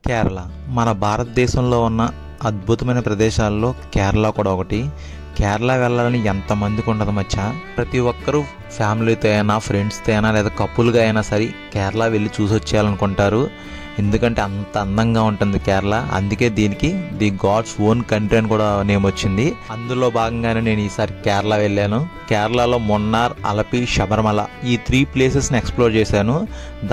కేరళ మన భారతదేశంలో ఉన్న అద్భుతమైన ప్రదేశాల్లో కేరళ కూడా ఒకటి. కేరళ వెళ్ళాలని ఎంతమందికి ఉండదు మచ్చ. ప్రతి ఒక్కరూ ఫ్యామిలీతో అయినా ఫ్రెండ్స్తో అయినా లేదా కపుల్గా అయినా సరే కేరళ వెళ్ళి చూసి వచ్చేయాలనుకుంటారు. ఎందుకంటే అంత అందంగా ఉంటుంది కేరళ. అందుకే దీనికి ది గాడ్స్ ఓన్ కంట్రీ అని కూడా నేమ్ వచ్చింది. అందులో భాగంగానే నేను ఈసారి కేరళ వెళ్ళాను. కేరళలో మున్నార్, అలపి, శబరిమల ఈ 3 ప్లేసెస్ని ఎక్స్ప్లోర్ చేశాను.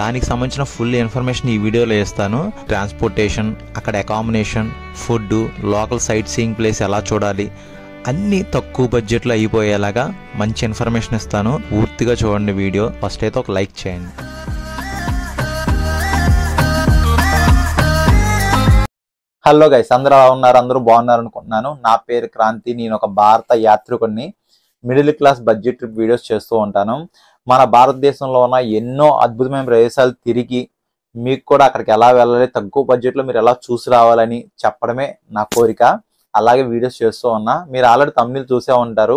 దానికి సంబంధించిన ఫుల్ ఇన్ఫర్మేషన్ ఈ వీడియోలో ఇస్తాను. ట్రాన్స్పోర్టేషన్, అక్కడ accommodation, food, local sight seeing place ఎలా చూడాలి అన్నీ తక్కువ బడ్జెట్లో అయిపోయేలాగా మంచి ఇన్ఫర్మేషన్ ఇస్తాను. పూర్తిగా చూడండి వీడియో. ఫస్ట్ అయితే ఒక లైక్ చేయండి. హలో గైస్, అందరూ ఎలా ఉన్నారు? అందరూ బాగున్నారు అనుకుంటున్నాను. నా పేరు క్రాంతి. నేను ఒక భారత యాత్రికుడిని. Middle class budget trip videos చేస్తూ ఉంటాను. మన భారతదేశంలో ఉన్న ఎన్నో అద్భుతమైన ప్రదేశాలు తిరిగి మీకు కూడా అక్కడికి ఎలా వెళ్ళాలి, తక్కువ బడ్జెట్లో మీరు ఎలా చూసి రావాలని చెప్పడమే నా కోరిక. అలాగే వీడియోస్ చేస్తూ ఉన్నా. మీరు ఆల్రెడీ తమిళ చూసే ఉంటారు.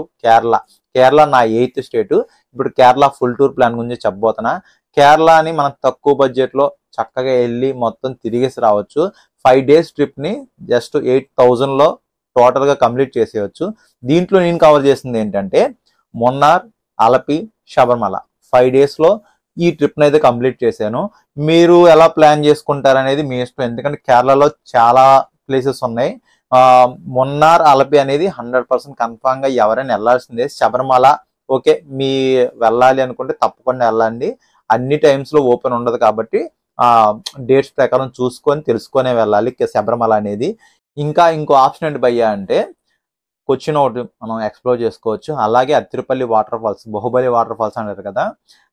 కేరళ నా 8th స్టేట్. ఇప్పుడు కేరళ ఫుల్ టూర్ ప్లాన్ గురించి చెప్పబోతున్నా. కేరళని మనం తక్కువ బడ్జెట్లో చక్కగా వెళ్ళి మొత్తం తిరిగేసి రావచ్చు. 5 days ట్రిప్ని జస్ట్ 8,000లో టోటల్గా కంప్లీట్ చేసేయచ్చు. దీంట్లో నేను కవర్ చేసింది ఏంటంటే మున్నార్, అలపి, శబరిమల 5 daysలో ఈ ట్రిప్ని అయితే కంప్లీట్ చేశాను. మీరు ఎలా ప్లాన్ చేసుకుంటారనేది మీ ఇష్టం. ఎందుకంటే కేరళలో చాలా ప్లేసెస్ ఉన్నాయి. మున్నార్, అలపి అనేది 100% కన్ఫామ్గా ఎవరైనా వెళ్ళాల్సిందే. శబరిమల ఓకే, మీ వెళ్ళాలి అనుకుంటే తప్పకుండా వెళ్ళండి. అన్ని టైమ్స్లో ఓపెన్ ఉండదు కాబట్టి డేట్స్ ప్రకారం చూసుకొని తెలుసుకొనే వెళ్ళాలి శబరిమల అనేది. ఇంకో ఆప్షన్ ఏంటి భయ్యా అంటే కొచ్చిన్ ఒకటి మనం ఎక్స్ప్లోర్ చేసుకోవచ్చు. అలాగే Athirappilly water falls, Baahubali water falls అంటారు కదా,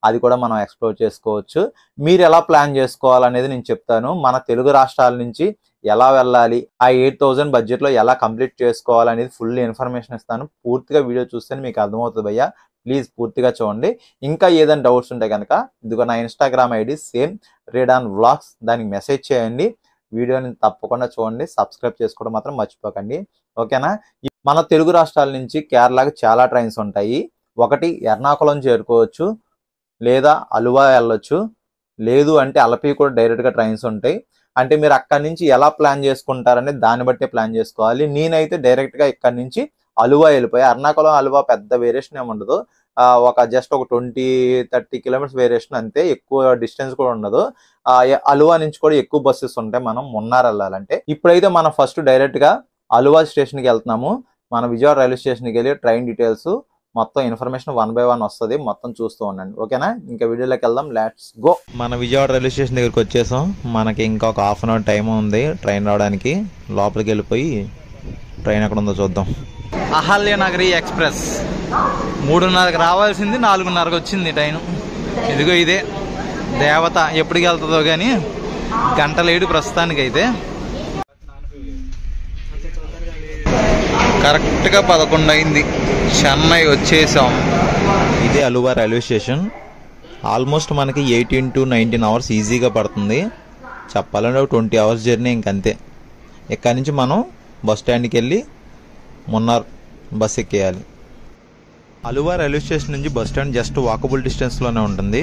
అది కూడా మనం ఎక్స్ప్లోర్ చేసుకోవచ్చు. మీరు ఎలా ప్లాన్ చేసుకోవాలనేది నేను చెప్తాను. మన తెలుగు రాష్ట్రాల నుంచి ఎలా వెళ్ళాలి, ఆ 8,000 బడ్జెట్లో ఎలా కంప్లీట్ చేసుకోవాలనేది ఫుల్ ఇన్ఫర్మేషన్ ఇస్తాను. పూర్తిగా వీడియో చూస్తే మీకు అర్థమవుతుంది భయ్యా. ప్లీజ్ పూర్తిగా చూడండి. ఇంకా ఏదైనా డౌట్స్ ఉంటే కనుక ఇదిగో నా Instagram ID same radon vlogs, దానికి మెసేజ్ చేయండి. వీడియోని తప్పకుండా చూడండి. సబ్స్క్రైబ్ చేసుకోవడం మాత్రం మర్చిపోకండి, ఓకేనా? మన తెలుగు రాష్ట్రాల నుంచి కేరళకి చాలా ట్రైన్స్ ఉంటాయి. ఒకటి ఎర్నాకుళం చేరుకోవచ్చు, లేదా అలువా వెళ్ళొచ్చు, లేదు అంటే అలపి కూడా డైరెక్ట్గా ట్రైన్స్ ఉంటాయి. అంటే మీరు అక్కడి నుంచి ఎలా ప్లాన్ చేసుకుంటారనే దాన్ని బట్టే ప్లాన్ చేసుకోవాలి. నేనైతే డైరెక్ట్గా ఇక్కడి నుంచి అలువా వెళ్ళిపోయి, ఎర్నాకుళం అలువా పెద్ద వేరియేషన్ ఏమి ఉండదు. జస్ట్ ఒక 20-30 కిలోమీటర్స్ వేరియేషన్ అంతే. ఎక్కువ డిస్టెన్స్ కూడా ఉండదు. అలువా నుంచి కూడా ఎక్కువ బస్సెస్ ఉంటాయి మనం మున్నార్ వెళ్ళాలంటే. ఇప్పుడైతే మనం ఫస్ట్ డైరెక్ట్గా అలువా స్టేషన్కి వెళ్తున్నాము. మన విజయవాడ రైల్వే స్టేషన్కి వెళ్ళి ట్రైన్ డీటెయిల్స్ మొత్తం ఇన్ఫర్మేషన్ 1 by 1 వస్తుంది. మొత్తం చూస్తూ ఉండండి, ఓకేనా? ఇంకా వీడియోలోకి వెళ్దాం, లెట్స్ గో. మన విజయవాడ రైల్వే స్టేషన్ దగ్గరికి వచ్చేసాం. మనకి ఇంకొక 1/2 hour టైం ఉంది ట్రైన్ రావడానికి. లోపలికి వెళ్ళిపోయి ట్రైన్ ఎక్కడ ఉందో చూద్దాం. అహల్యనగరి ఎక్స్ప్రెస్ 3:30కి రావాల్సింది 4:30కి వచ్చింది ట్రైన్. ఇదిగో ఇదే దేవత. ఎప్పటికి వెళ్తుందో కానీ గంట లేడు ప్రస్తుతానికైతే. కరెక్ట్గా 11 అయింది. చెన్నై వచ్చేసాం. ఇదే అలువా రైల్వే స్టేషన్. ఆల్మోస్ట్ మనకి 18 to 19 hours ఈజీగా పడుతుంది. చెప్పాలంటే 20 hours జర్నీ ఇంకంతే. ఇక్కడి నుంచి మనం బస్ స్టాండ్కి వెళ్ళి మున్నార్ బస్ ఎక్కేయాలి. అలువా రైల్వే స్టేషన్ నుంచి బస్ స్టాండ్ జస్ట్ వాకబుల్ డిస్టెన్స్లోనే ఉంటుంది.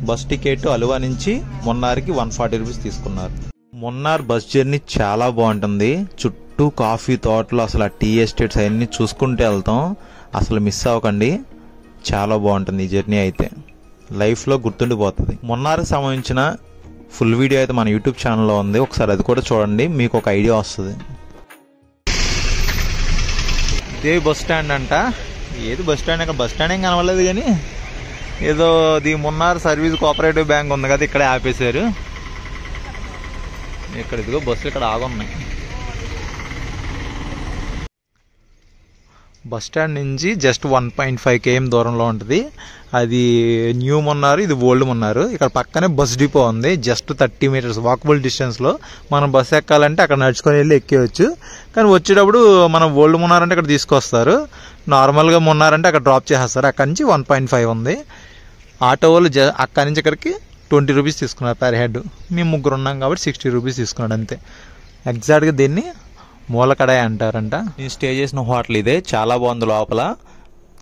బస్ టికెట్ అలువా నుంచి మున్నార్కి 140 rupees తీసుకున్నారు. మున్నార్ బస్ జర్నీ చాలా బాగుంటుంది. చుట్టూ కాఫీ తోటలు, అసలు ఆ టీ ఎస్టేట్స్ అవన్నీ చూసుకుంటూ వెళ్తాం. అసలు మిస్ అవ్వకండి, చాలా బాగుంటుంది ఈ జర్నీ. అయితే లైఫ్లో గుర్తుండిపోతుంది. మున్నార్కి సంబంధించిన ఫుల్ వీడియో అయితే మన యూట్యూబ్ ఛానల్లో ఉంది. ఒకసారి అది కూడా చూడండి, మీకు ఒక ఐడియా వస్తుంది. ఇదే బస్ స్టాండ్ అంట. ఏది బస్ స్టాండ్? అక్కడ బస్ స్టాండ్ ఏం కనవలేదు కానీ ఏదో the Munnar service cooperative bank ఉంది కదా, ఇక్కడే ఆపేశారు. ఇక్కడ ఇదిగో బస్సులు ఇక్కడ ఆగున్నాయి. బస్ స్టాండ్ నుంచి జస్ట్ 1.5 km దూరంలో ఉంటుంది. అది న్యూ మున్నారు, ఇది ఓల్డ్ మున్నారు. ఇక్కడ పక్కనే బస్ డిపో ఉంది. జస్ట్ 30 meters వాకబుల్ డిస్టెన్స్లో మనం బస్సు ఎక్కాలంటే అక్కడ నడుచుకొని వెళ్ళి ఎక్కేయచ్చు. కానీ వచ్చేటప్పుడు మనం ఓల్డ్ మున్నారు అంటే ఇక్కడ తీసుకొస్తారు. నార్మల్గా మున్నారంటే అక్కడ డ్రాప్ చేసేస్తారు. అక్కడి నుంచి 1.5 ఉంది. ఆటో వాళ్ళు అక్కడి నుంచి ఇక్కడికి 20 rupees తీసుకున్నారు పర్ హెడ్. మేము 3 ఉన్నాం కాబట్టి 60 rupees తీసుకున్నాడు అంతే. ఎగ్జాక్ట్గా దీన్ని మూలకడాయి అంటారంట. నేను స్టే చేసిన హోటల్ ఇదే, చాలా బాగుంది. లోపల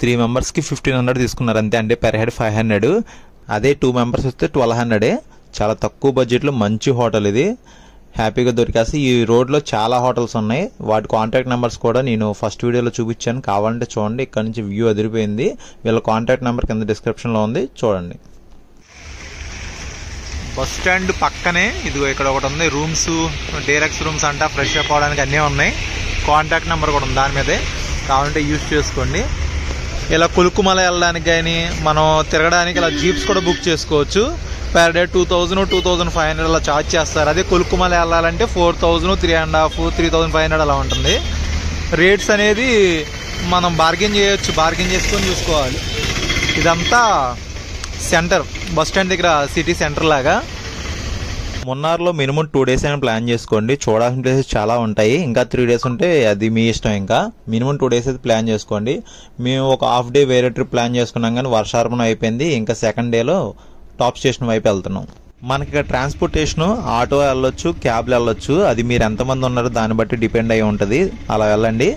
3 members-కి 1,500 తీసుకున్నారు అంతే. అంటే పర్ హెడ్ 500. అదే 2 members వస్తే 1,200. చాలా తక్కువ బడ్జెట్లో మంచి హోటల్ ఇది. హ్యాపీగా దొరికేసి. ఈ రోడ్లో చాలా హోటల్స్ ఉన్నాయి, వాటి కాంటాక్ట్ నెంబర్స్ కూడా నేను ఫస్ట్ వీడియోలో చూపించాను, కావాలంటే చూడండి. ఇక్కడ నుంచి వ్యూ అదిరిపోయింది. వీళ్ళ కాంటాక్ట్ నెంబర్ కింద డిస్క్రిప్షన్లో ఉంది, చూడండి. బస్ స్టాండ్ పక్కనే ఇదిగో ఇక్కడ ఒకటి ఉంది, రూమ్స్, డైరెక్ట్స్ రూమ్స్ అంట, ఫ్రెష్ అప్ అవడానికి అన్నీ ఉన్నాయి. కాంటాక్ట్ నెంబర్ కూడా ఉంది దాని మీదే, కావాలంటే యూజ్ చేసుకోండి. ఇలా కొలుక్కుమల వెళ్ళడానికి కానీ మనం తిరగడానికి ఇలా జీప్స్ కూడా బుక్ చేసుకోవచ్చు. పర్ డే 2000, 2500 అలా ఛార్జ్ చేస్తారు. అదే కొలుక్కుమల వెళ్ళాలంటే 4000, 3,500, 3,500 అలా ఉంటుంది. రేట్స్ అనేది మనం బార్గెన్ చేయొచ్చు, బార్గెన్ చేసుకొని చూసుకోవాలి. ఇదంతా సెంటర్, బస్ స్టాండ్ దగ్గర సిటీ సెంటర్ లాగా. మున్నార్లో మినిమం 2 days అయినా ప్లాన్ చేసుకోండి. చూడాల్సిన ప్లేసెస్ చాలా ఉంటాయి. ఇంకా 3 days ఉంటే అది మీ ఇష్టం. ఇంకా మినిమం 2 days అయితే ప్లాన్ చేసుకోండి. మేము ఒక హాఫ్ డే వేరే ట్రిప్ ప్లాన్ చేసుకున్నాం, కానీ వర్షార్పణ అయిపోయింది. ఇంకా సెకండ్ డేలో టాప్ స్టేషన్ వైపు వెళ్తున్నాం. మనకి ఇక్కడ ట్రాన్స్పోర్టేషన్ ఆటో వెళ్ళొచ్చు, క్యాబ్లు వెళ్ళొచ్చు. అది మీరు ఎంతమంది ఉన్నారో దాన్ని బట్టి డిపెండ్ అయి ఉంటుంది. అలా వెళ్ళండి.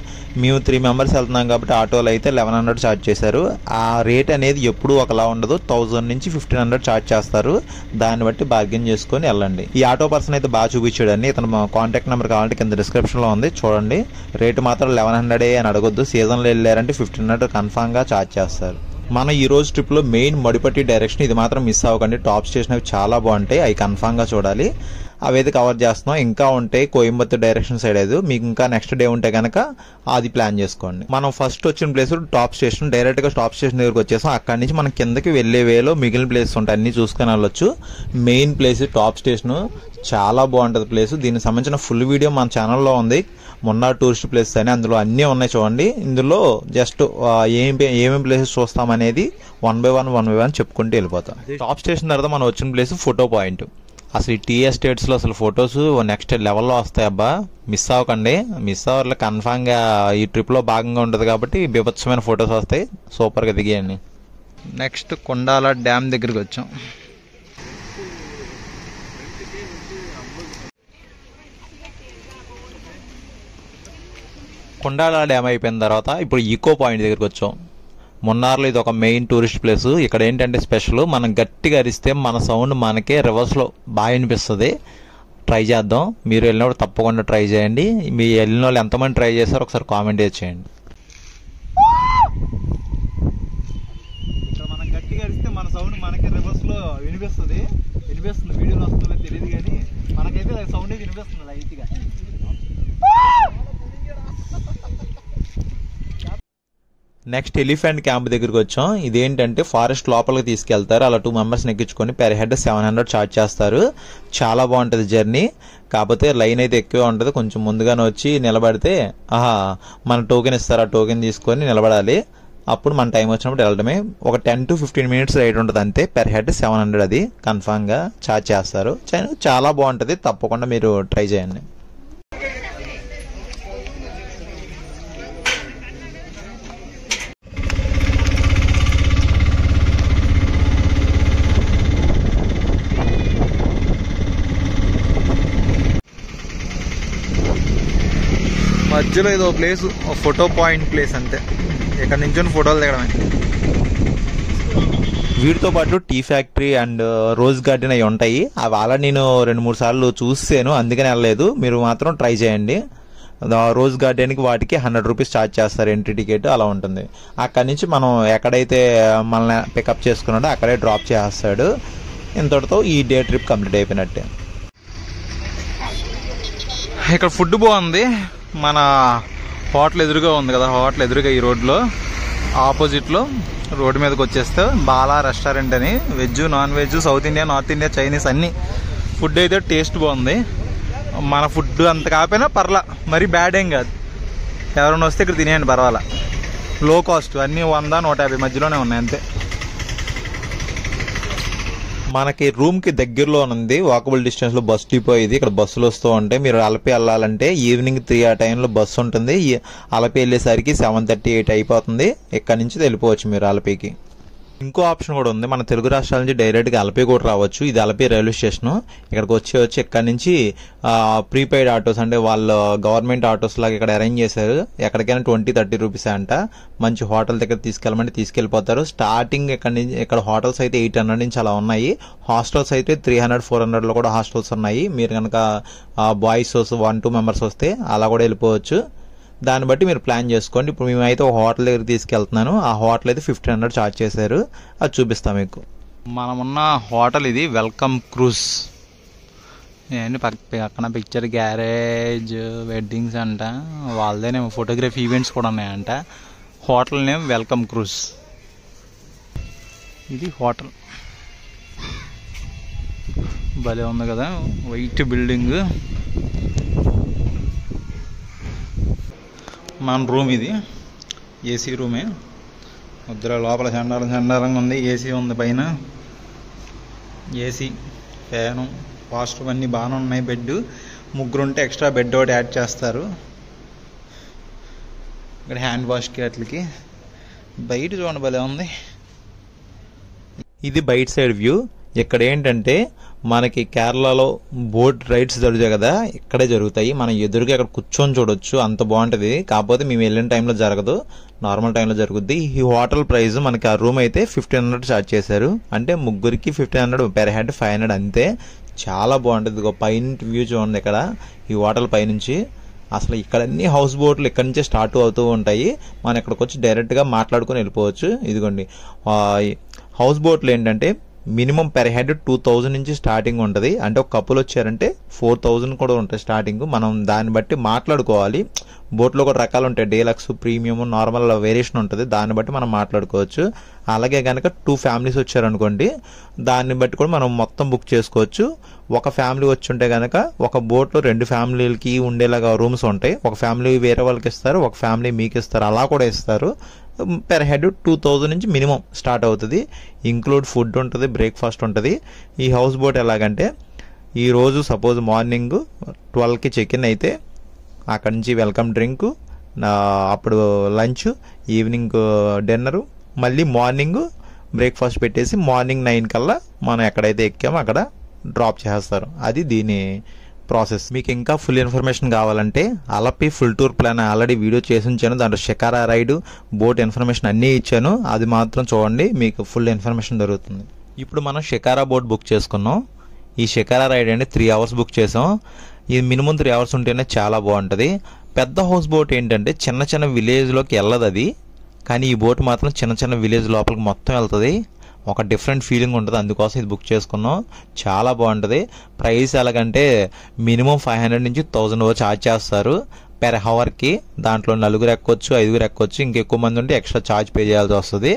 మేము 3 members వెళ్తున్నాం కాబట్టి ఆటోలు అయితే 1100 ఛార్జ్ చేశారు. ఆ రేట్ అనేది ఎప్పుడూ ఒకలా ఉండదు. 1000 నుంచి 1500 ఛార్జ్ చేస్తారు. దాన్ని బట్టి బార్గెన్ చేసుకొని వెళ్ళండి. ఈ ఆటో పర్సన్ అయితే బాగా చూపించాడండి. ఇతను కాంటాక్ట్ నెంబర్ కావాలంటే కింద డిస్క్రిప్షన్లో ఉంది, చూడండి. రేటు మాత్రం 1100 అని అడగొద్దు. సీజన్లో వెళ్ళారంటే 1500 కన్ఫామ్గా ఛార్జ్ చేస్తారు. మన ఈ రోజు ట్రిప్లో మెయిన్ మడిపట్టి డైరెక్షన్ ఇది మాత్రం మిస్ అవ్వకండి. టాప్ స్టేషన్ అవి చాలా బాగుంటాయి, అవి కన్ఫామ్గా చూడాలి. అవి అయితే కవర్ చేస్తున్నాం. ఇంకా ఉంటాయి కోయంబత్తూర్ డైరెక్షన్ సైడ్. అయితే మీకు ఇంకా నెక్స్ట్ డే ఉంటే కనుక అది ప్లాన్ చేసుకోండి. మనం ఫస్ట్ వచ్చిన ప్లేస్ టాప్ స్టేషన్, డైరెక్ట్గా టాప్ స్టేషన్ దగ్గరకు వచ్చేసాం. అక్కడి నుంచి మనం కిందకి వెళ్ళే వేలో మిగిలిన ప్లేసెస్ ఉంటాయి, అన్ని చూసుకొని వెళ్ళొచ్చు. మెయిన్ ప్లేస్ టాప్ స్టేషన్, చాలా బాగుంటుంది ప్లేస్. దీనికి సంబంధించిన ఫుల్ వీడియో మన ఛానల్లో ఉంది, మున్నార్ టూరిస్ట్ ప్లేసెస్ అని. అందులో అన్నీ ఉన్నాయి, చూడండి. ఇందులో జస్ట్ ఏమేమి ప్లేసెస్ చూస్తామనేది 1 by 1 చెప్పుకుంటూ వెళ్ళిపోతాం. టాప్ స్టేషన్ తర్వాత మనం వచ్చిన ప్లేస్ ఫోటో పాయింట్. అసలు ఈ టీ ఎస్టేట్స్లో అసలు ఫొటోస్ నెక్స్ట్ లెవెల్లో వస్తాయి అబ్బా. మిస్ అవ్వకండి. మిస్ అవ్వట్లే, కన్ఫామ్గా ఈ ట్రిప్లో భాగంగా ఉంటుంది కాబట్టి బీభత్సమైన ఫొటోస్ వస్తాయి. సూపర్గా దిగేయండి. నెక్స్ట్ కొండాల డ్యామ్ దగ్గరికి వచ్చాం. కొండాల డ్యామ్ అయిపోయిన తర్వాత ఇప్పుడు ఈకో పాయింట్ దగ్గరికి వచ్చాం. మున్నార్లో ఇది ఒక మెయిన్ టూరిస్ట్ ప్లేస్. ఇక్కడ ఏంటంటే స్పెషల్, మనం గట్టిగా అరిస్తే మన సౌండ్ మనకే రివర్స్లో బాగా వినిపిస్తుంది. ట్రై చేద్దాం. మీరు వెళ్ళినప్పుడు తప్పకుండా ట్రై చేయండి. మీ వెళ్ళిన వాళ్ళు ఎంతమంది ట్రై చేస్తారో ఒకసారి కామెంట్ చేయండి. ఇక్కడ మనం గట్టిగా అరిస్తే మన సౌండ్ మనకే రివర్స్లో వినిపిస్తుంది. వీడియోలో వస్తుందో తెలియదు, కానీ మనకైతే సౌండ్ వినిపిస్తుంది లైట్గా. నెక్స్ట్ ఎలిఫెంట్ క్యాంప్ దగ్గరికి వచ్చాం. ఇదేంటంటే ఫారెస్ట్ లోపలికి తీసుకెళ్తారు. అలా 2 members ఎక్కించుకొని పెర్ హెడ్ 700 ఛార్జ్ చేస్తారు. చాలా బాగుంటుంది జర్నీ. కాకపోతే లైన్ అయితే ఎక్కువ ఉంటుంది. కొంచెం ముందుగానే వచ్చి నిలబడితే మన టోకెన్ ఇస్తారు. ఆ టోకెన్ తీసుకొని నిలబడాలి. అప్పుడు మన టైం వచ్చినప్పుడు వెళ్ళడమే. ఒక 10 to 15 minutes రైడ్ ఉంటుంది అంతే. పెర్ హెడ్ 700 అది కన్ఫామ్గా ఛార్జ్ చేస్తారు. చాలా బాగుంటుంది, తప్పకుండా మీరు ట్రై చేయండి. మధ్యలో ఏదో ప్లేస్, ఫోటో పాయింట్ ప్లేస్ అంతే. ఇక్కడ నుంచి ఫోటోలు దిగడమే. వీటితో పాటు tea factory and rose garden అవి ఉంటాయి. అవి అలా నేను 2-3 సార్లు చూసాను, అందుకని వెళ్ళలేదు. మీరు మాత్రం ట్రై చేయండి. రోజ్ గార్డెన్కి వాటికి 100 రూపీస్ ఛార్జ్ చేస్తారు ఎంట్రీ టికెట్, అలా ఉంటుంది. అక్కడి నుంచి మనం ఎక్కడైతే మనల్ని పికప్ చేసుకున్నాడో అక్కడే డ్రాప్ చేస్తాడు. ఇంతటితో ఈ డే ట్రిప్ కంప్లీట్ అయిపోయినట్టే. ఇక్కడ ఫుడ్ బాగుంది. మన హోటల్ ఎదురుగా ఉంది కదా, హోటల్ ఎదురుగా ఈ రోడ్లో ఆపోజిట్లో రోడ్డు మీదకి వచ్చేస్తే బాలా రెస్టారెంట్ అని. Veg, non veg, south India, north India, Chinese అన్నీ. ఫుడ్ అయితే టేస్ట్ బాగుంది. మన ఫుడ్ అంత కాకపోయినా పర్లా, మరీ బ్యాడ్ ఏం కాదు. ఎవరైనా వస్తే ఇక్కడ తినేయండి, పర్వాలా. లో కాస్ట్, అన్నీ 100-150 మధ్యలోనే ఉన్నాయి అంతే. మనకి రూమ్కి దగ్గరలో ఉంది, వాకబుల్ డిస్టెన్స్లో బస్ డిపో ఇది. ఇక్కడ బస్సులు వస్తూ ఉంటాయి. మీరు అలపి వెళ్ళాలంటే ఈవినింగ్ 3 ఆ టైంలో బస్సు ఉంటుంది. అలపి వెళ్ళేసరికి 7:30-8 అయిపోతుంది. ఇక్కడ నుంచి వెళ్ళిపోవచ్చు మీరు అలపికి. ఇంకో ఆప్షన్ కూడా ఉంది, మన తెలుగు రాష్ట్రాల నుంచి డైరెక్ట్గా అలపి కూడా రావచ్చు. ఇది అలపి రైల్వే స్టేషన్. ఇక్కడికి వచ్చి ఇక్కడ నుంచి ప్రీపెయిడ్ ఆటోస్ అంటే వాళ్ళు గవర్నమెంట్ ఆటోస్ లాగా ఇక్కడ అరేంజ్ చేశారు. ఎక్కడికైనా 20-30 రూపీస్ అంట. మంచి హోటల్ దగ్గర తీసుకెళ్ళమంటే తీసుకెళ్ళిపోతారు. స్టార్టింగ్ ఇక్కడ హోటల్స్ అయితే 800 నుంచి అలా ఉన్నాయి. హాస్టల్స్ అయితే 300-400 లో కూడా హాస్టల్స్ ఉన్నాయి. మీరు కనుక బాయ్స్ 1-2 మెంబర్స్ వస్తే అలా కూడా వెళ్ళిపోవచ్చు. దాన్ని బట్టి మీరు ప్లాన్ చేసుకోండి. ఇప్పుడు మేమైతే ఒక హోటల్ దగ్గర తీసుకెళ్తున్నాను. ఆ హోటల్ అయితే 1500 ఛార్జ్ చేశారు. అది చూపిస్తాం మీకు. మనమున్న హోటల్ ఇది వెల్కమ్ క్రూజ్. ఏంటి పక్కన పిక్చర్ గ్యారేజ్ వెడ్డింగ్స్ అంట, వాళ్ళదేనేమో ఫోటోగ్రఫీ ఈవెంట్స్ కూడా ఉన్నాయంట. Hotel name welcome cruise. ఇది హోటల్ భలే ఉంది కదా, వైట్ బిల్డింగ్. మన రూమ్ ఇది ఏసీ రూమే. ముద్ర లోపల చండాలంగా ఉంది. ఏసీ ఉంది పైన, ఏసీ ఫ్యాను పాజిటివ్ అన్నీ బాగానే ఉన్నాయి. బెడ్ ముగ్గురుంటే ఎక్స్ట్రా బెడ్ ఒకటి యాడ్ చేస్తారు. ఇక్కడ హ్యాండ్ వాష్కి అట్లకి. బయట చూడండి భలే ఉంది. ఇది బయట సైడ్ వ్యూ. ఇక్కడ ఏంటంటే మనకి కేరళలో బోట్ రైడ్స్ జరుగుతాయి కదా, ఇక్కడే జరుగుతాయి. మనం ఎదురుగా ఇక్కడ కూర్చొని చూడొచ్చు, అంత బాగుంటది. కాకపోతే మేము వెళ్ళిన టైంలో జరగదు, నార్మల్ టైంలో జరుగుద్ది. ఈ హోటల్ ప్రైస్ మనకి ఆ రూమ్ అయితే 1500 ఛార్జ్ చేశారు. అంటే ముగ్గురికి 1500, పెర్ హెడ్ 500 అంతే. చాలా బాగుంటుంది. ఇదిగో పైన వ్యూ చూడండి ఇక్కడ ఈ హోటల్ పైనుంచి. అసలు ఇక్కడ అన్ని హౌస్ బోట్లు ఇక్కడ నుంచే స్టార్ట్ అవుతూ ఉంటాయి. మనం ఇక్కడికి వచ్చి డైరెక్ట్గా మాట్లాడుకుని వెళ్ళిపోవచ్చు. ఇదిగోండి హౌస్ బోట్లు ఏంటంటే మినిమం పెర్ హెడ్ 2000 నుంచి స్టార్టింగ్ ఉంటుంది. అంటే ఒక కపుల్ వచ్చారంటే 4000 కూడా ఉంటాయి స్టార్టింగ్. మనం దాన్ని బట్టి మాట్లాడుకోవాలి. బోట్లో కూడా రకాలు ఉంటాయి, డీలక్స్, ప్రీమియం, నార్మల్ వేరియేషన్ ఉంటుంది. దాన్ని బట్టి మనం మాట్లాడుకోవచ్చు. అలాగే కనుక 2 ఫ్యామిలీస్ వచ్చారనుకోండి, దాన్ని బట్టి కూడా మనం మొత్తం బుక్ చేసుకోవచ్చు. ఒక ఫ్యామిలీ వచ్చి ఉంటే కనుక ఒక బోట్లో 2 ఫ్యామిలీలకి ఉండేలాగా రూమ్స్ ఉంటాయి. ఒక ఫ్యామిలీ వేరే వాళ్ళకి ఇస్తారు, ఒక ఫ్యామిలీ మీకు ఇస్తారు, అలా కూడా ఇస్తారు. పెర్ హెడ్ 2000 నుంచి మినిమం స్టార్ట్ అవుతుంది. ఇంక్లూడ్ ఫుడ్ ఉంటుంది, బ్రేక్ఫాస్ట్ ఉంటుంది. ఈ హౌస్ బోట్ ఎలాగంటే ఈరోజు సపోజ్ మార్నింగ్ 12కి చెక్-ఇన్ అయితే అక్కడి నుంచి వెల్కమ్ డ్రింక్, అప్పుడు లంచ్, ఈవినింగ్ డిన్నరు, మళ్ళీ మార్నింగ్ బ్రేక్ఫాస్ట్ పెట్టేసి మార్నింగ్ 9 కల్లా మనం ఎక్కడైతే ఎక్కామో అక్కడ డ్రాప్ చేస్తారు. అది దీని ప్రాసెస్. మీకు ఇంకా ఫుల్ ఇన్ఫర్మేషన్ కావాలంటే Alleppey full tour plan already video చేసి ఉంచాను. దాంట్లో షికారా రైడ్, బోట్ ఇన్ఫర్మేషన్ అన్నీ ఇచ్చాను. అది మాత్రం చూడండి, మీకు ఫుల్ ఇన్ఫర్మేషన్ దొరుకుతుంది. ఇప్పుడు మనం షికారా బోట్ బుక్ చేసుకున్నాం. ఈ షికారా రైడ్ అంటే 3 అవర్స్ బుక్ చేసాం. ఇది మినిమం 3 అవర్స్ ఉంటేనే చాలా బాగుంటుంది. పెద్ద హౌస్ బోట్ ఏంటంటే చిన్న చిన్న విలేజ్లోకి వెళ్ళదు అది, కానీ ఈ బోట్ మాత్రం చిన్న చిన్న విలేజ్ లోపలికి మొత్తం వెళ్తుంది. ఒక డిఫరెంట్ ఫీలింగ్ ఉంటుంది. అందుకోసం ఇది బుక్ చేసుకున్నాం. చాలా బాగుంటుంది. ప్రైస్ ఎలాగంటే మినిమం 500 నుంచి 1000 ఛార్జ్ చేస్తారు పెర్ హవర్కి. దాంట్లో 4 ఎక్కొచ్చు, 5 ఎక్కొచ్చు. ఇంకెక్కువ మంది ఉంటే ఎక్స్ట్రా ఛార్జ్ పే చేయాల్సి వస్తుంది.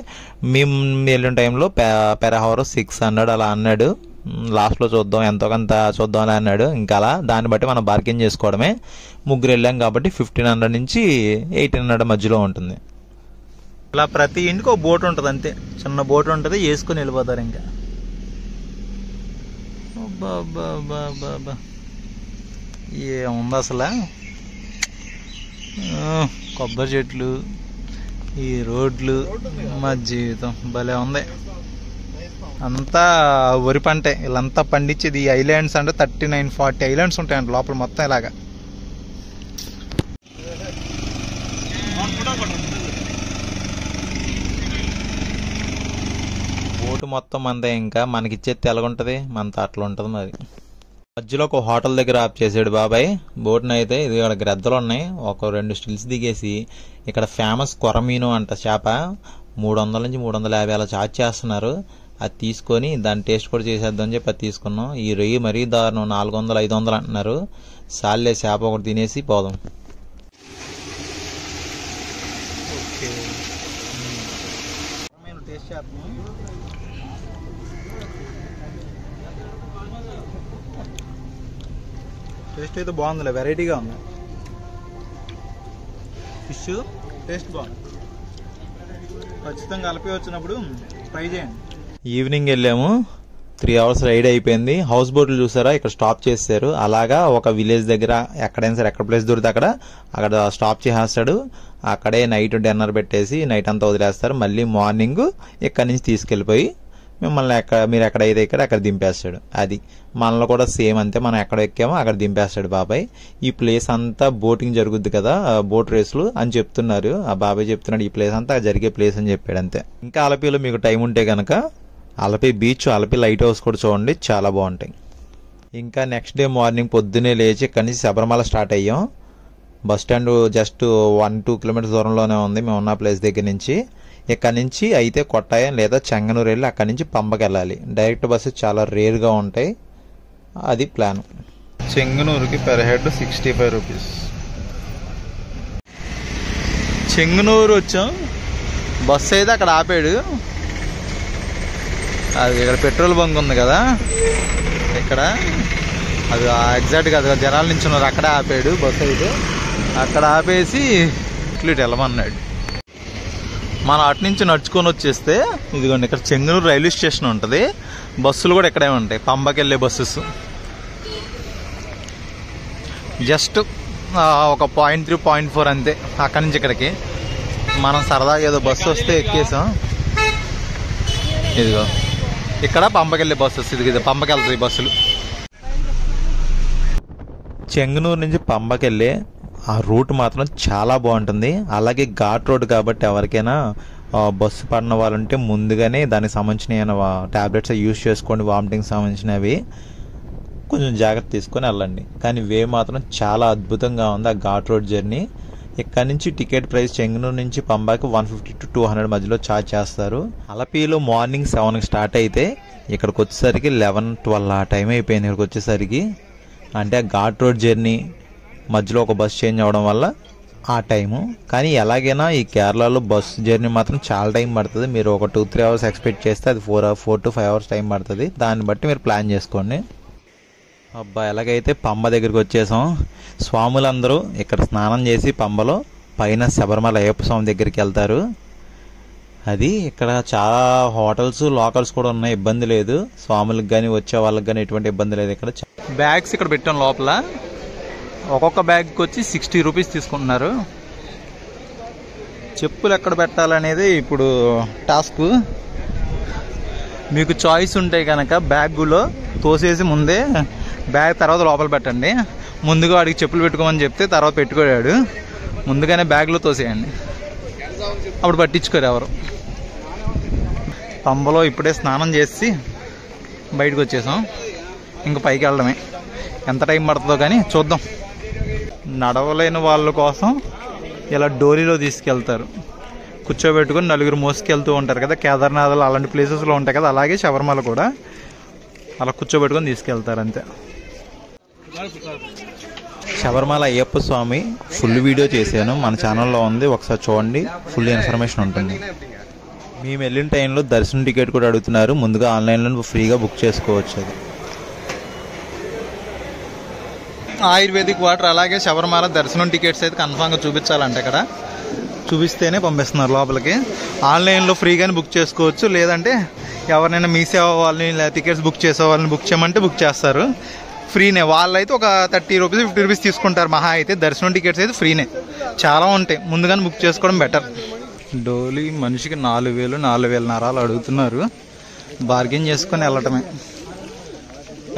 మేము వెళ్ళిన టైంలో పెర్ హవర్ 600 అలా అన్నాడు. లాస్ట్లో చూద్దాం, ఎంతో కొంత చూద్దాం అని అన్నాడు. ఇంకా అలా దాన్ని బట్టి మనం బార్గెన్ చేసుకోవడమే. ముగ్గురు వెళ్ళాం కాబట్టి 1500 నుంచి 1800 మధ్యలో ఉంటుంది. ఇలా ప్రతి ఇంటికి ఒక బోట్ ఉంటుంది, అంతే. చిన్న బోట్ ఉంటుంది, వేసుకుని వెళ్ళిపోతారు. ఇంకా ఏముంది అసలు, కొబ్బరి చెట్లు, ఈ రోడ్లు, మా జీవితం భలే ఉంది. అంతా వరి పంటే వీళ్ళంతా పండించేది. ఈ ఐలాండ్స్ అంటే 39-40 ఐలాండ్స్ ఉంటాయంట లోపల మొత్తం ఇలాగా. బోటు మొత్తం అంతే. ఇంకా మనకిచ్చేది ఎలాగుంటుంది, మనతో అట్లా ఉంటుంది. మరి మధ్యలో ఒక హోటల్ దగ్గర ఆఫ్ చేసాడు బాబాయ్ బోట్ని. అయితే ఇది ఇక్కడ గ్రద్దలు ఉన్నాయి. ఒక 2 స్టిల్స్ దిగేసి ఇక్కడ ఫేమస్ కొరమీను అంట చేప 300 నుంచి 350 అలా ఛార్జ్ చేస్తున్నారు. అది తీసుకొని దాని టేస్ట్ కూడా చేసేద్దామని చెప్పి అది తీసుకున్నాం. ఈ రొయ్యి మరీ దారుణం 400-500 అంటున్నారు. సాల్లే చేప ఒకటి తినేసి పోదాం. టేస్ట్ అయితే బాగుందిలే, వెరైటీగా ఉంది. ఫిష్ టేస్ట్ బాగుంది. ఖచ్చితంగా కలిపి వచ్చినప్పుడు ట్రై చేయండి. ఈవినింగ్ వెళ్ళాము. 3 hours రైడ్ అయిపోయింది. హౌస్ బోట్లు చూసారా ఇక్కడ స్టాప్ చేశారు. అలాగా ఒక విలేజ్ దగ్గర ఎక్కడైనా సరే ఎక్కడ ప్లేస్ దొరికితే అక్కడ స్టాప్ చేసేస్తాడు. అక్కడే నైట్ డిన్నర్ పెట్టేసి నైట్ అంతా వదిలేస్తారు. మళ్ళీ మార్నింగ్ ఇక్కడి నుంచి తీసుకెళ్ళిపోయి మిమ్మల్ని మీరు ఎక్కడైతే అక్కడ దింపేస్తాడు. అది మనలో కూడా సేమ్ అంతే, మనం ఎక్కడ ఎక్కామో అక్కడ దింపేస్తాడు బాబాయ్. ఈ ప్లేస్ అంతా బోటింగ్ జరుగుద్ది కదా, బోట్ రేసులు అని చెప్తున్నారు. ఆ బాబాయ్ చెప్తున్నాడు ఈ ప్లేస్ అంతా జరిగే ప్లేస్ అని చెప్పాడు అంతే. ఇంకా అలపిలో మీకు టైం ఉంటే కనుక Alleppey beach, Alleppey light house కూడా చూడండి, చాలా బాగుంటాయి. ఇంకా నెక్స్ట్ డే మార్నింగ్ పొద్దునే లేచి ఇక్కడి నుంచి శబరిమల స్టార్ట్ అయ్యాం. బస్ స్టాండ్ జస్ట్ 1-2 కిలోమీటర్స్ దూరంలోనే ఉంది మేము ఉన్న ప్లేస్ దగ్గర నుంచి. ఇక్కడ నుంచి అయితే కొట్టాయం లేదా చెంగనూరు వెళ్ళి అక్కడి నుంచి పంపకి వెళ్ళాలి. డైరెక్ట్ బస్సు చాలా రేర్గా ఉంటాయి, అది ప్లాన్. చెంగనూరుకి పెర్ హెడ్ 65 రూపీస్. చెంగనూరు వచ్చాం, బస్సు అయితే అక్కడ ఆపాడు. అది ఇక్కడ పెట్రోల్ బంక్ ఉంది కదా ఇక్కడ, అది ఎగ్జాక్ట్గా అది జనాల నుంచి ఉన్నారు, అక్కడే ఆపాడు బస్సు అయితే. అక్కడ ఆపేసి ఇటు వెళ్ళమన్నాడు. మనం అటు నుంచి నడుచుకొని వచ్చేస్తే ఇదిగోండి ఇక్కడ చెంగనూరు రైల్వే స్టేషన్ ఉంటుంది. బస్సులు కూడా ఇక్కడే ఉంటాయి, పంబకి వెళ్ళే బస్సెస్. జస్ట్ ఒక 0.3, 0.4 అంతే అక్కడి నుంచి ఇక్కడికి. మనం సరదాగా ఏదో బస్సు వస్తే ఎక్కేసాం. ఇదిగో ఇక్కడ పంపకెళ్ళే బస్సెస్, ఇది పంపకి వెళ్తాయి బస్సులు. చెంగనూరు నుంచి పంపకెళ్ళే ఆ రూట్ మాత్రం చాలా బాగుంటుంది. అలాగే ఘాట్ రోడ్ కాబట్టి ఎవరికైనా బస్సు పడిన వాళ్ళంటే ముందుగానే దానికి సంబంధించిన టాబ్లెట్స్ యూజ్ చేసుకోండి, వామిటింగ్ సంబంధించినవి కొంచెం జాగ్రత్త తీసుకొని వెళ్ళండి. కానీ వే మాత్రం చాలా అద్భుతంగా ఉంది ఆ ఘాట్ రోడ్ జర్నీ. ఇక్కడ నుంచి టికెట్ ప్రైస్ చెంగనూరు నుంచి పంబాకి 150 to 200 మధ్యలో ఛార్జ్ చేస్తారు. అలపిలో మార్నింగ్ 7కి స్టార్ట్ అయితే ఇక్కడికి వచ్చేసరికి 11-12 ఆ టైం అయిపోయింది. ఇక్కడికి వచ్చేసరికి అంటే ఆ ఘాట్ రోడ్ జర్నీ మధ్యలో ఒక బస్ చేంజ్ అవ్వడం వల్ల ఆ టైము. కానీ ఎలాగైనా ఈ కేరళలో బస్ జర్నీ మాత్రం చాలా టైం పడుతుంది. మీరు ఒక 2-3 hours ఎక్స్పెక్ట్ చేస్తే అది 4 to 5 hours టైం పడుతుంది. దాన్ని బట్టి మీరు ప్లాన్ చేసుకోండి. అబ్బా ఎలాగైతే పంబ దగ్గరికి వచ్చేసాం. స్వాములందరూ ఇక్కడ స్నానం చేసి పంబలో పైన శబరిమల అయ్యప్ప స్వామి దగ్గరికి వెళ్తారు. అది ఇక్కడ చాలా హోటల్స్, లోకల్స్ కూడా ఉన్నాయి, ఇబ్బంది లేదు. స్వాములకు కానీ వచ్చే వాళ్ళకి కానీ ఎటువంటి ఇబ్బంది లేదు. ఇక్కడ బ్యాగ్స్ ఇక్కడ పెట్టాం లోపల. ఒక్కొక్క బ్యాగ్కి వచ్చి 60 రూపీస్ తీసుకుంటున్నారు. చెప్పులు ఎక్కడ పెట్టాలనేది ఇప్పుడు టాస్క్. మీకు చాయిస్ ఉంటే కనుక బ్యాగులో తోసేసి ముందే బ్యాగ్ తర్వాత లోపల పెట్టండి. ముందుగా వాడికి చెప్పులు పెట్టుకోమని చెప్తే తర్వాత పెట్టుకోడాడు. ముందుగానే బ్యాగ్లో తోసేయండి, అప్పుడు పట్టించుకోరు ఎవరు. పంబలో ఇప్పుడే స్నానం చేసి బయటకు వచ్చేసాం. ఇంక పైకి వెళ్ళడమే. ఎంత టైం పడుతుందో కానీ చూద్దాం. నడవలేని వాళ్ళ కోసం ఇలా డోరీలో తీసుకెళ్తారు, కూర్చోబెట్టుకుని నలుగురు మోసుకెళ్తూ ఉంటారు కదా. కేదార్నాథ్లో అలాంటి ప్లేసెస్లో ఉంటాయి కదా, అలాగే శబరిమల కూడా అలా కూర్చోబెట్టుకొని తీసుకెళ్తారు అంతే. శబరిమల అయ్యప్ప స్వామి ఫుల్ వీడియో చేశాను, మన ఛానల్లో ఉంది, ఒకసారి చూడండి, ఫుల్ ఇన్ఫర్మేషన్ ఉంటుంది. మేము వెళ్ళిన టైంలో దర్శనం టికెట్ కూడా అడుగుతున్నారు. ముందుగా ఆన్లైన్లో ఫ్రీగా బుక్ చేసుకోవచ్చు. అది ఆయుర్వేదిక్ వాటర్, అలాగే శబరిమల దర్శనం టికెట్స్ అయితే కన్ఫామ్గా చూపించాలంటే ఇక్కడ చూపిస్తేనే పంపిస్తున్నారు లోపలికి. ఆన్లైన్లో ఫ్రీగానే బుక్ చేసుకోవచ్చు, లేదంటే ఎవరినైనా మీ సేవ వాళ్ళని లేదా టికెట్స్ బుక్ చేసే వాళ్ళని బుక్ చేయమంటే బుక్ చేస్తారు. ఫ్రీనే. వాళ్ళైతే ఒక 30 రూపీస్ 50 రూపీస్ తీసుకుంటారు మహా అయితే. దర్శనం టికెట్స్ అయితే ఫ్రీనే, చాలా ఉంటాయి. ముందుగానే బుక్ చేసుకోవడం బెటర్. డోలీ మనిషికి 4,000 4,500 అడుగుతున్నారు. బార్గెన్ చేసుకొని వెళ్ళటమే.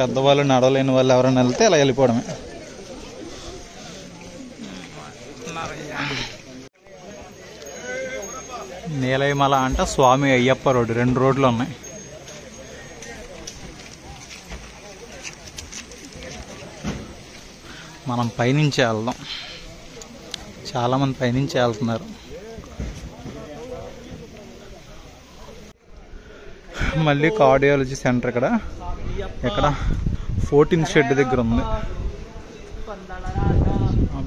పెద్దవాళ్ళు, నడవలేని వాళ్ళు ఎవరైనా వెళ్తే అలా వెళ్ళిపోవడమే. నీలయమల అంట స్వామి అయ్యప్ప రోడ్డు, 2 రోడ్లు ఉన్నాయి. మనం పైనుంచి వెళ్దాం. చాలామంది పైనుంచి వెళ్తున్నారు. మళ్ళీ కార్డియాలజీ సెంటర్ ఇక్కడ 14th షెడ్ దగ్గర ఉంది.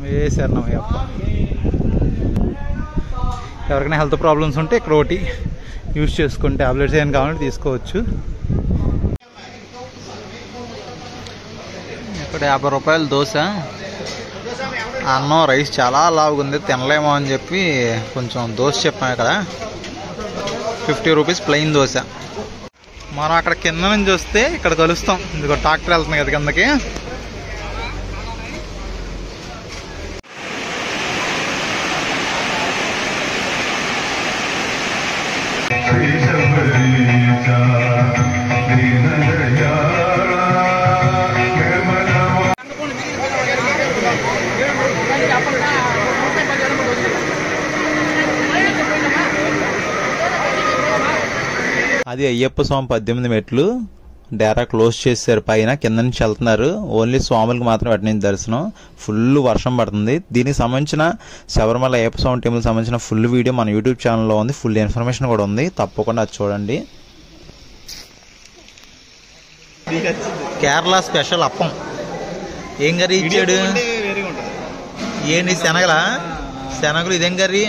వేసారు అయ్యప్ప. ఎవరికైనా హెల్త్ ప్రాబ్లమ్స్ ఉంటే ఇక్కడ ఒకటి యూజ్ చేసుకుని ట్యాబ్లెట్స్ ఏమైనా కావాలంటే తీసుకోవచ్చు. ఇక్కడ 50 రూపాయలు దోశ. అన్నం, రైస్ చాలా లావుగుంది, తినలేమో అని చెప్పి కొంచెం దోశ చెప్పాం. ఇక్కడ 50 రూపీస్ ప్లెయిన్ దోశ. మనం అక్కడ కింద నుంచి వస్తే ఇక్కడ కలుస్తాం. ఇదిగో ట్రాక్టర్ వెళ్తుంది కదా కిందకి. అది అయ్యప్ప స్వామి 18 మెట్లు డేరా క్లోజ్ చేశారు. పైన కింద నుంచి వెళ్తున్నారు. ఓన్లీ స్వాములకు మాత్రం అటు నుంచి దర్శనం. ఫుల్ వర్షం పడుతుంది. దీనికి సంబంధించిన శబరిమల అయ్యప్ప స్వామి టెంపుల్ సంబంధించిన ఫుల్ వీడియో మన యూట్యూబ్ ఛానల్లో ఉంది. ఫుల్ ఇన్ఫర్మేషన్ కూడా ఉంది, తప్పకుండా అది చూడండి. కేరళ స్పెషల్ అప్పం. ఏం కర్రీ ఇచ్చాడు? ఏంటి శనగలా? శనగలు. ఇదేం కర్రీ?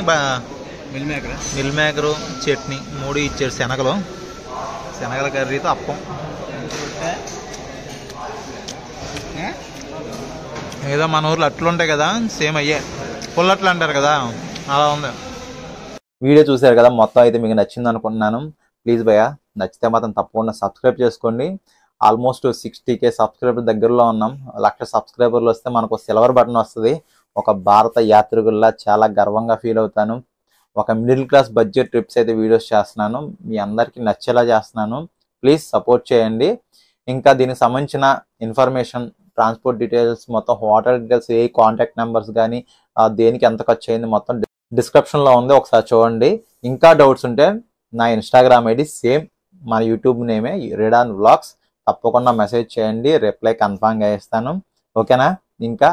మిల్ మేకరు, చట్నీ 3 ఇచ్చాడు. శనగల కర్రీతో అప్పం. ఏదో మన ఊర్లో అట్లు ఉంటాయి కదా, సేమ్ అయ్యే పుల్లట్లు అంటారు కదా, అలా ఉంది. వీడియో చూసారు కదా, మొత్తం అయితే మీకు నచ్చింది అనుకుంటున్నాను. ప్లీజ్ భయ్యా, నచ్చితే మాత్రం తప్పకుండా సబ్స్క్రైబ్ చేసుకోండి. ఆల్మోస్ట్ 60K సబ్స్క్రైబర్ దగ్గరలో ఉన్నాం. 1,00,000 సబ్స్క్రైబర్లు వస్తే మనకు సిల్వర్ బటన్ వస్తుంది. ఒక భారత యాత్రికుల్లా చాలా గర్వంగా ఫీల్ అవుతాను. ఒక మిడిల్ క్లాస్ బడ్జెట్ ట్రిప్స్ అయితే వీడియోస్ చేస్తున్నాను. మీ అందరికీ నచ్చేలా చేస్తున్నాను. ప్లీజ్ సపోర్ట్ చేయండి. ఇంకా దీనికి సంబంధించిన ఇన్ఫర్మేషన్, ట్రాన్స్పోర్ట్ డీటెయిల్స్, మొత్తం హోటల్ డీటెయిల్స్, ఏ కాంటాక్ట్ నెంబర్స్ కానీ దేనికి ఎంత ఖర్చు అయింది మొత్తం డిస్క్రిప్షన్లో ఉంది, ఒకసారి చూడండి. ఇంకా డౌట్స్ ఉంటే నా ఇన్స్టాగ్రామ్ ఐడి సేమ్ మన యూట్యూబ్ నేమే రేడాన్ వ్లాగ్స్, తప్పకుండా మెసేజ్ చేయండి. రిప్లై కన్ఫామ్గా ఇస్తాను. ఓకేనా? ఇంకా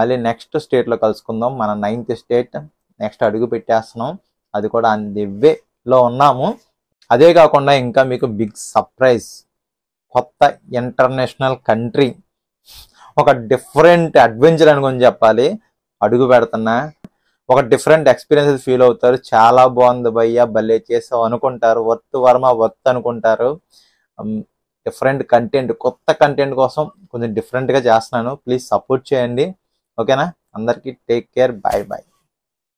మళ్ళీ నెక్స్ట్ స్టేట్లో కలుసుకుందాం. మన 9th స్టేట్ నెక్స్ట్ అడుగు పెట్టేస్తున్నాం. అది కూడా ది వేలో ఉన్నాము. అదే కాకుండా ఇంకా మీకు బిగ్ సర్ప్రైజ్, కొత్త ఇంటర్నేషనల్ కంట్రీ, ఒక డిఫరెంట్ అడ్వెంచర్ అనుకుని చెప్పాలి. అడుగు పెడుతున్నా. ఒక డిఫరెంట్ ఎక్స్పీరియన్స్ ఫీల్ అవుతారు. చాలా బాగుంది భయ్యా, భలే చేసావు అనుకుంటారు. వర్త్ వర్మ వర్త్ అనుకుంటారు. డిఫరెంట్ కంటెంట్, కొత్త కంటెంట్ కోసం కొంచెం డిఫరెంట్గా చేస్తున్నాను. ప్లీజ్ సపోర్ట్ చేయండి. ఓకేనా? అందరికీ టేక్ కేర్. Bye bye.